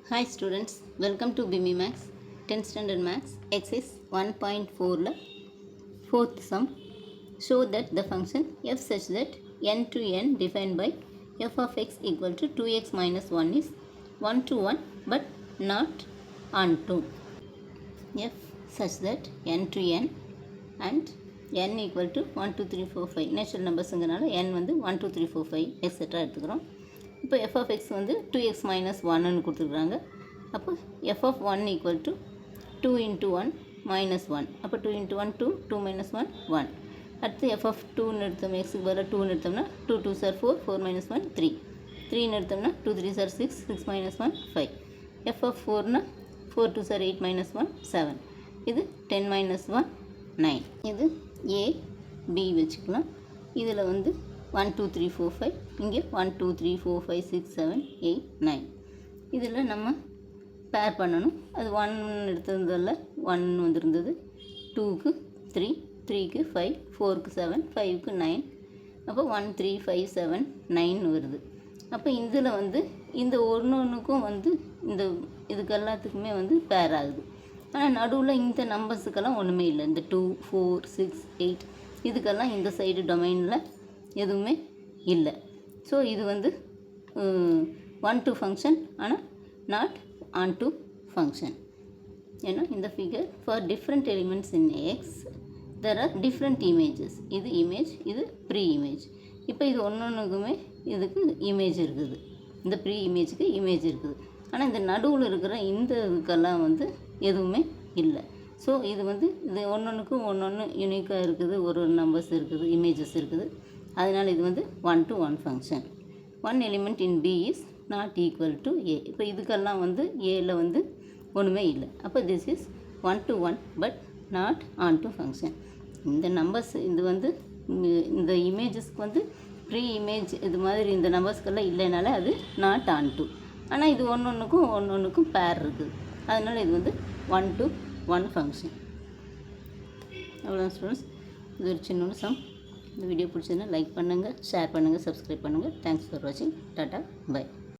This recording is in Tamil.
Hi students, welcome to BIMI Max 10th standard Max exercise 1.4 fourth sum. Show that the function f such that n to n defined by f of x equal to 2x minus 1 is 1 to 1 but not onto f such that n to n and n equal to 1 2 3 4 5 natural நம்பர்ஸுங்கிறனால n வந்து 1 2 3 4 5 எக்ஸெட்ரா எடுத்துக்கிறோம். இப்போ எஃப் ஆஃப் எக்ஸ் வந்து 2x மைனஸ் 1ன்னு கொடுத்துருக்குறாங்க. அப்போ F of 1 equal to 2 into 1 minus 1. அப்போ 2 இன்ட்டு 1 2, 2 மைனஸ் 1 1. அடுத்து எஃப் ஆஃப் 2ன்னு எடுத்தோம், எக்ஸுக்கு பதிலாக 2ன்னு எடுத்தோம்னா 2 2 சார் 4, 4 மைனஸ் 1 3. 3ன்னு எடுத்தோம்னா 2 3 சார் 6, 6 மைனஸ் 1 5. எஃப் ஆஃப் 4னா 4 2 சார் 8 மைனஸ் 1 7. இது 10 மைனஸ் 1 9. இது ஏ பி வச்சுக்கலாம். இதில் வந்து 1 2 3 4 5, இங்கே 1 2 3 4 5 6 7 8 9. இதில் நம்ம பேர் பண்ணணும். அது 1 எடுத்திருந்ததில் 1 வந்திருந்தது, 2க்கு 3, 3க்கு 5, 4க்கு 7, 5க்கு 9. அப்போ 1 3 5 7 9 வருது. அப்போ இதில் வந்து இந்த ஒன்றுக்கும் வந்து இந்த இதுக்கு எல்லாத்துக்குமே வந்து பேர் ஆகுது. ஆனால் நடுவில் இந்த நம்பர்ஸுக்கெல்லாம் ஒன்றுமே இல்லை. இந்த 2 4 6 8 இதுக்கெல்லாம் இந்த சைடு டொமைனில் எதுவுமே இல்லை. ஸோ இது வந்து 1 to ஃபங்க்ஷன், ஆனால் நாட் ஆன் டு ஃபங்க்ஷன். ஏன்னா இந்த figure for different elements in X there are different images. இது இமேஜ், இது ப்ரீ இமேஜ். இப்போ இது ஒன்றுக்குமே இதுக்கு இமேஜ் இருக்குது, இந்த ப்ரீ இமேஜுக்கு இமேஜ் இருக்குது. ஆனால் இந்த நடுவில் இருக்கிற இந்த இதுக்கெல்லாம் வந்து எதுவுமே இல்லை. ஸோ இது வந்து இது ஒன்றுக்கும் ஒன்று யூனிக்காக இருக்குது, ஒரு நம்பர்ஸ் இருக்குது, இமேஜஸ் இருக்குது. அதனால் இது வந்து 1 to 1 function. 1 element in B is not equal to A. இப்போ இதுக்கெல்லாம் வந்து ஏல வந்து ஒன்றுமே இல்லை. அப்போ this is 1 to 1 but not onto function. இந்த நம்பர்ஸ் இது வந்து இந்த இமேஜஸ்க்கு வந்து ப்ரீ இமேஜ் இது மாதிரி இந்த நம்பர்ஸ்க்கெல்லாம் இல்லைனால அது நாட் ஆன் டு. ஆனால் இது ஒன்றுக்கும் பேர் இருக்குது. அதனால் இது வந்து 1 to 1 ஃபங்க்ஷன். அவ்வளோதான் ஸ்டூடெண்ட்ஸ். இது ஒரு சின்ன சம். இந்த வீடியோ பிடிச்சதுன்னா லைக் பண்ணுங்கள், ஷேர் பண்ணுங்கள், சப்ஸ்கிரைப் பண்ணுங்கள். தேங்க்ஸ் ஃபார் வாட்சிங். டாட்டா, பை.